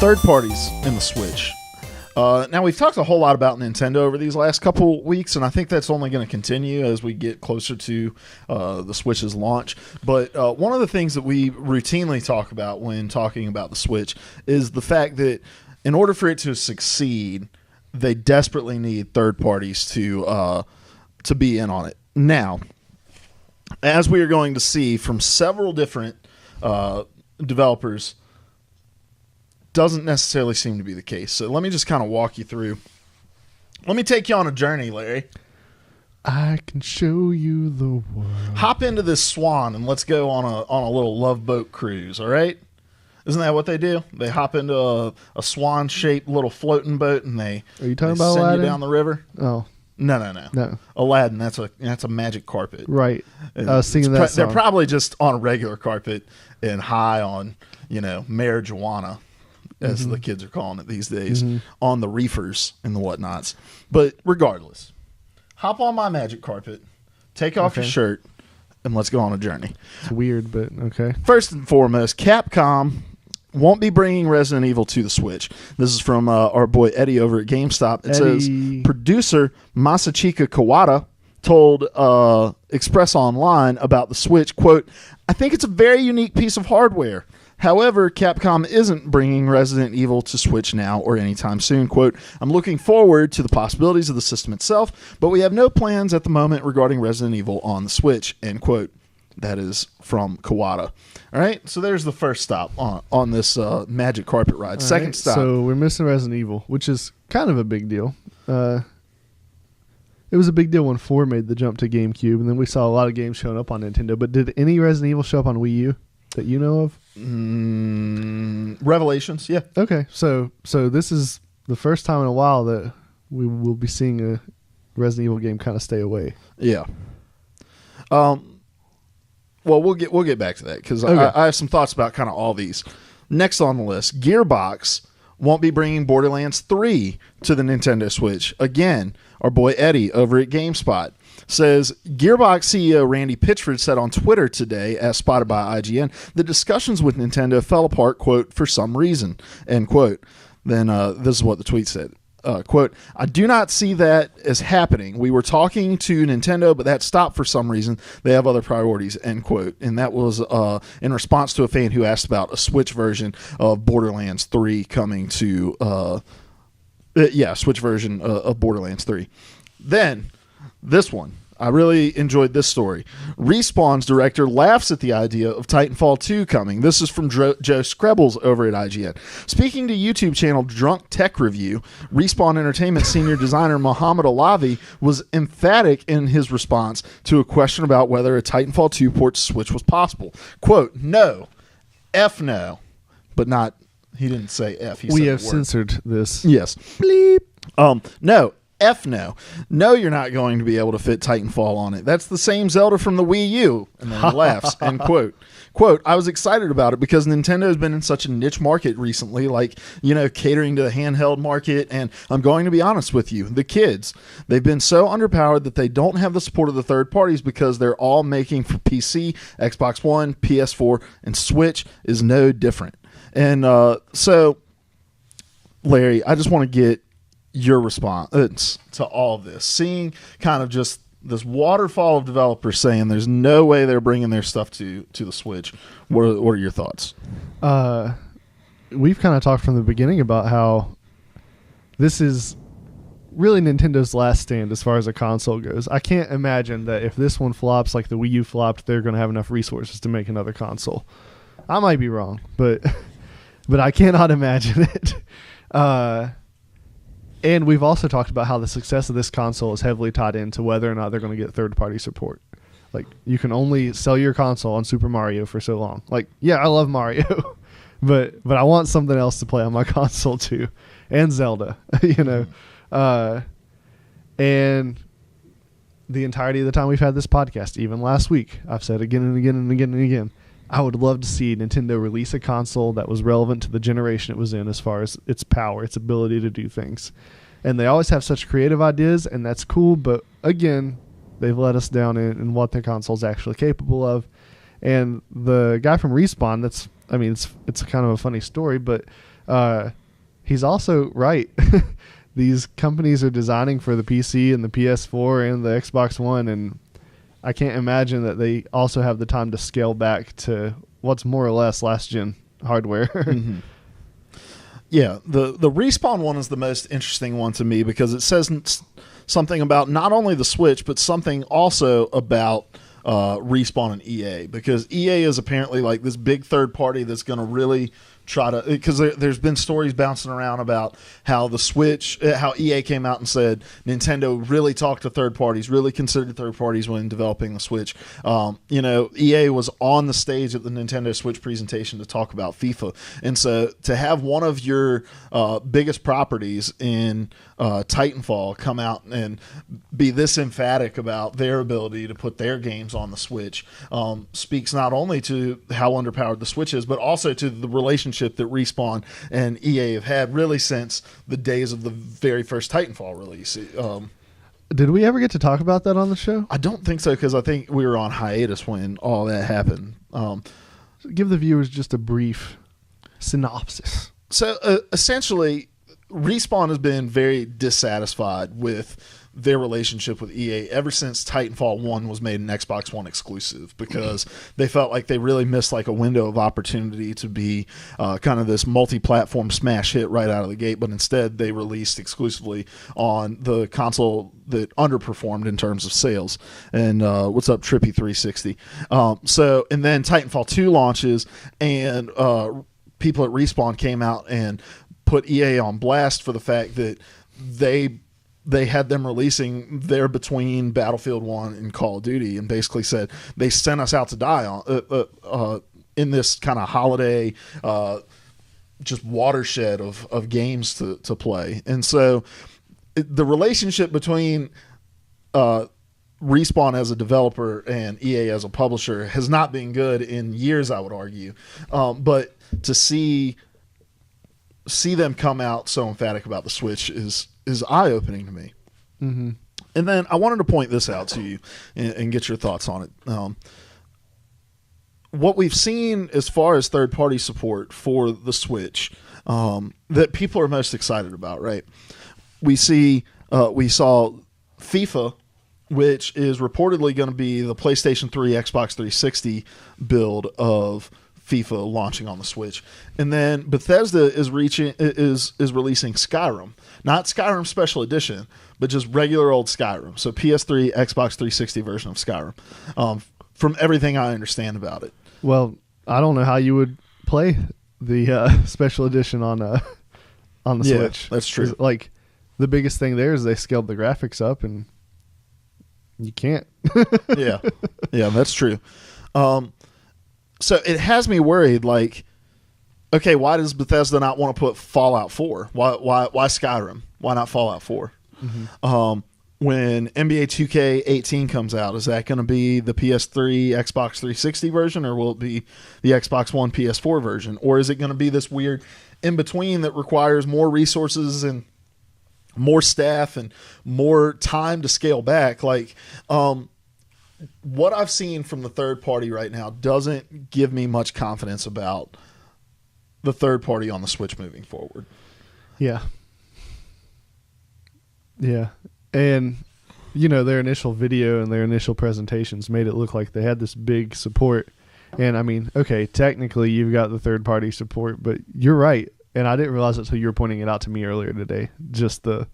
third parties in the Switch. Now, we've talked a whole lot about Nintendo over these last couple weeks, and I think that's only going to continue as we get closer to the Switch's launch. But one of the things that we routinely talk about when talking about the Switch is the fact that in order for it to succeed, they desperately need third parties to be in on it. Now, as we are going to see from several different developers, doesn't necessarily seem to be the case. So let me just kind of walk you through. Let me take you on a journey, Larry. I can show you the world. Hop into this Swan and let's go on a little love boat cruise, all right? Isn't that what they do? They hop into a swan-shaped little floating boat and they Are you talking about send Aladdin? you down the river. Oh. No. Aladdin, that's a magic carpet. Right. And I was singing that song. They're probably just on a regular carpet and high on, marijuana, as the kids are calling it these days, on the reefers and the whatnots. But regardless, hop on my magic carpet, take off your shirt, and let's go on a journey. It's weird, but okay. First and foremost, Capcom won't be bringing Resident Evil to the Switch. This is from our boy Eddie over at GameStop. It says, producer Masachika Kawada told Express Online about the Switch, quote, "I think it's a very unique piece of hardware. However, Capcom isn't bringing Resident Evil to Switch now or anytime soon. Quote, I'm looking forward to the possibilities of the system itself, but we have no plans at the moment regarding Resident Evil on the Switch, end quote." That is from Kawada. All right, so there's the first stop on this magic carpet ride. Second stop. So we're missing Resident Evil, which is kind of a big deal. It was a big deal when 4 made the jump to GameCube, and then we saw a lot of games showing up on Nintendo. But did any Resident Evil show up on Wii U that you know of? Revelations, yeah. Okay, so this is the first time in a while that we will be seeing a Resident Evil game kind of stay away. Yeah. Well, we'll get back to that because okay. I have some thoughts about kind of all these. Next on the list, Gearbox won't be bringing Borderlands 3 to the Nintendo Switch. Again, our boy Eddie over at GameSpot says Gearbox CEO Randy Pitchford said on Twitter today, as spotted by IGN, the discussions with Nintendo fell apart, quote, for some reason, end quote. Then this is what the tweet said. Quote, I do not see that as happening. We were talking to Nintendo, but that stopped for some reason. They have other priorities, end quote. And that was in response to a fan who asked about a Switch version of Borderlands 3 coming to, Switch version of Borderlands 3. Then, this one. I really enjoyed this story. Respawn's director laughs at the idea of Titanfall 2 coming. This is from Joe Screbbles over at IGN. Speaking to YouTube channel Drunk Tech Review, Respawn Entertainment senior designer Mohammed Alavi was emphatic in his response to a question about whether a Titanfall 2 port to Switch was possible. Quote, no. F no. But not, he didn't say F. He we said have the word. censored this. Yes. Bleep. No. F no. No, you're not going to be able to fit Titanfall on it. That's the same Zelda from the Wii U. And then he laughs, end quote. Quote, I was excited about it because Nintendo has been in such a niche market recently, like, catering to the handheld market. And I'm going to be honest with you, the kids, they've been so underpowered that they don't have the support of the third parties because they're all making for PC, Xbox One, PS4, and Switch is no different. And so, Larry, I just want to get your response to all of this, seeing kind of just this waterfall of developers saying there's no way they're bringing their stuff to the Switch. What are your thoughts? We've kind of talked from the beginning about how this is really Nintendo's last stand as far as a console goes. I can't imagine that if this one flops like the Wii U flopped, they're going to have enough resources to make another console. I might be wrong, but I cannot imagine it. And we've also talked about how the success of this console is heavily tied into whether or not they're going to get third-party support. Like, you can only sell your console on Super Mario for so long. Like, yeah, I love Mario, but I want something else to play on my console too, and Zelda, And the entirety of the time we've had this podcast, even last week, I've said again and again and again and again, I would love to see Nintendo release a console that was relevant to the generation it was in as far as its power, its ability to do things. And they always have such creative ideas, and that's cool, but again, they've let us down in what their console's actually capable of. And the guy from Respawn, it's kind of a funny story, but He's also right. These companies are designing for the PC and the PS4 and the Xbox One, and I can't imagine that they also have the time to scale back to what's more or less last gen hardware. Mm-hmm. Yeah, the Respawn one is the most interesting one to me because it says something about not only the Switch, but something also about Respawn and EA, because EA is apparently like this big third party that's going to really try to, because there's been stories bouncing around about how the Switch, how EA came out and said Nintendo really talked to third parties, really considered third parties when developing the Switch. EA was on the stage at the Nintendo Switch presentation to talk about FIFA, and so to have one of your biggest properties in Titanfall come out and be this emphatic about their ability to put their games on the Switch speaks not only to how underpowered the Switch is, but also to the relationship that Respawn and EA have had really since the days of the very first Titanfall release. Did we ever get to talk about that on the show? I don't think so, because I think we were on hiatus when all that happened. Give the viewers just a brief synopsis. So essentially, Respawn has been very dissatisfied with their relationship with EA ever since Titanfall 1 was made an Xbox One exclusive, because they felt like they really missed like a window of opportunity to be kind of this multi-platform smash hit right out of the gate, but instead they released exclusively on the console that underperformed in terms of sales. And what's up, Trippy 360? And then Titanfall 2 launches, and people at Respawn came out and put EA on blast for the fact that they had them releasing their between Battlefield 1 and Call of Duty, and basically said they sent us out to die on in this kind of holiday just watershed of games to play. And so the relationship between Respawn as a developer and EA as a publisher has not been good in years, I would argue. But to see them come out so emphatic about the Switch is eye-opening to me. Mm-hmm. And then I wanted to point this out to you and get your thoughts on it. What we've seen as far as third-party support for the Switch that people are most excited about, right? We saw FIFA, which is reportedly going to be the PlayStation 3, Xbox 360 build of FIFA launching on the Switch. And then Bethesda is releasing Skyrim. Not Skyrim Special Edition, but just regular old Skyrim. So PS3, Xbox 360 version of Skyrim. From everything I understand about it. Well, I don't know how you would play the Special Edition on the Switch. That's true. Like, the biggest thing there is they scaled the graphics up, and you can't. Yeah, that's true. So it has me worried, like, okay, why does Bethesda not want to put Fallout 4? Why Skyrim? Why not Fallout 4? Mm-hmm. When NBA 2K18 comes out, is that going to be the PS3, Xbox 360 version, or will it be the Xbox One, PS4 version? Or is it going to be this weird in-between that requires more resources and more staff and more time to scale back? Like, what I've seen from the third party right now doesn't give me much confidence about the third party on the Switch moving forward. Yeah. And, their initial video and their initial presentations made it look like they had this big support. And, I mean, okay, technically you've got the third party support, but you're right. And I didn't realize it until you were pointing it out to me earlier today. Just the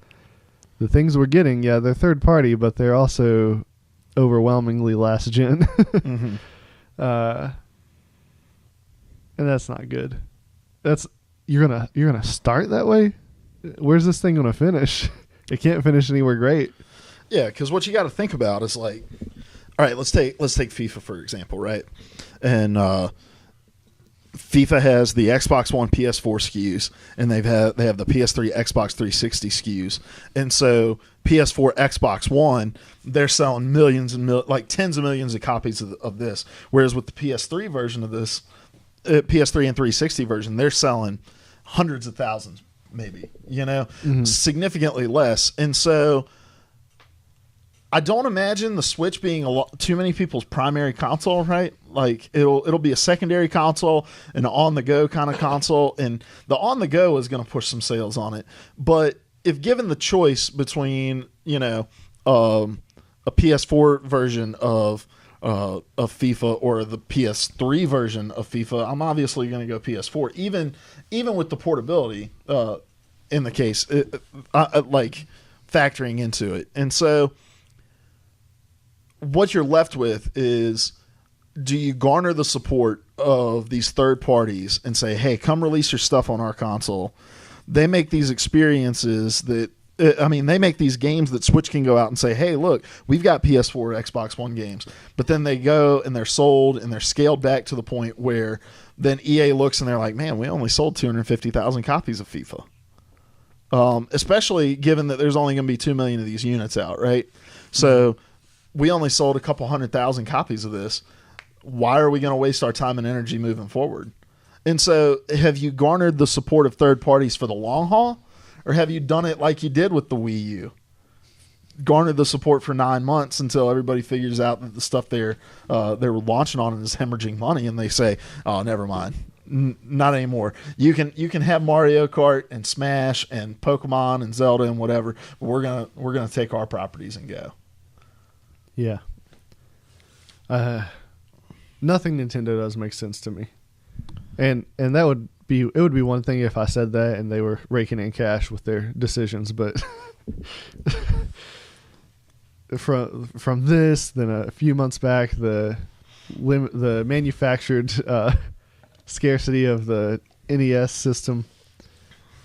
things we're getting, yeah, they're third party, but they're also overwhelmingly last gen. Mm-hmm. And that's not good. You're gonna start that way? Where's this thing gonna finish? It can't finish anywhere great. Yeah, because what you got to think about is like, all right, let's take FIFA for example, right? And FIFA has the Xbox One, PS4 SKUs, and they have the PS3, Xbox 360 SKUs, and so PS4, Xbox One, they're selling millions and like tens of millions of copies of this, whereas with the PS3 version of this, PS3 and 360 version, they're selling hundreds of thousands, maybe, mm-hmm. significantly less. And so I don't imagine the Switch being too many people's primary console, right? Like it'll be a secondary console, an on-the-go kind of console, and the on-the-go is going to push some sales on it. But if given the choice between, a PS4 version of FIFA or the PS3 version of FIFA, I'm obviously going to go PS4, even with the portability in the case, like factoring into it, and so. What you're left with is, do you garner the support of these third parties and say, hey, come release your stuff on our console? They make these experiences that, they make these games that Switch can go out and say, hey, look, we've got PS4, Xbox One games. But then they go and they're sold and they're scaled back to the point where then EA looks and they're like, man, we only sold 250,000 copies of FIFA. Especially given that there's only going to be 2 million of these units out, right? So we only sold a couple 100,000 copies of this. Why are we going to waste our time and energy moving forward? And so have you garnered the support of third parties for the long haul, or have you done it like you did with the Wii U? Garnered the support for 9 months until everybody figures out that the stuff they're launching on is hemorrhaging money, and they say, oh, never mind. Not anymore. You can have Mario Kart and Smash and Pokemon and Zelda and whatever, but we're gonna take our properties and go. Yeah. Nothing Nintendo does makes sense to me. And that would be one thing if I said that and they were raking in cash with their decisions, but from this, then a few months back, the manufactured scarcity of the NES system,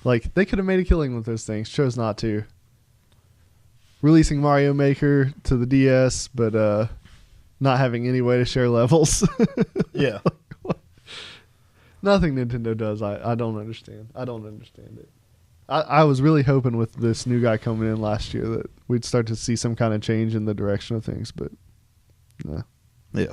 like they could have made a killing with those things, chose not to. Releasing Mario Maker to the DS, but not having any way to share levels. Yeah. Nothing Nintendo does, I don't understand. I don't understand it. I was really hoping with this new guy coming in last year that we'd start to see some kind of change in the direction of things, but no. Yeah.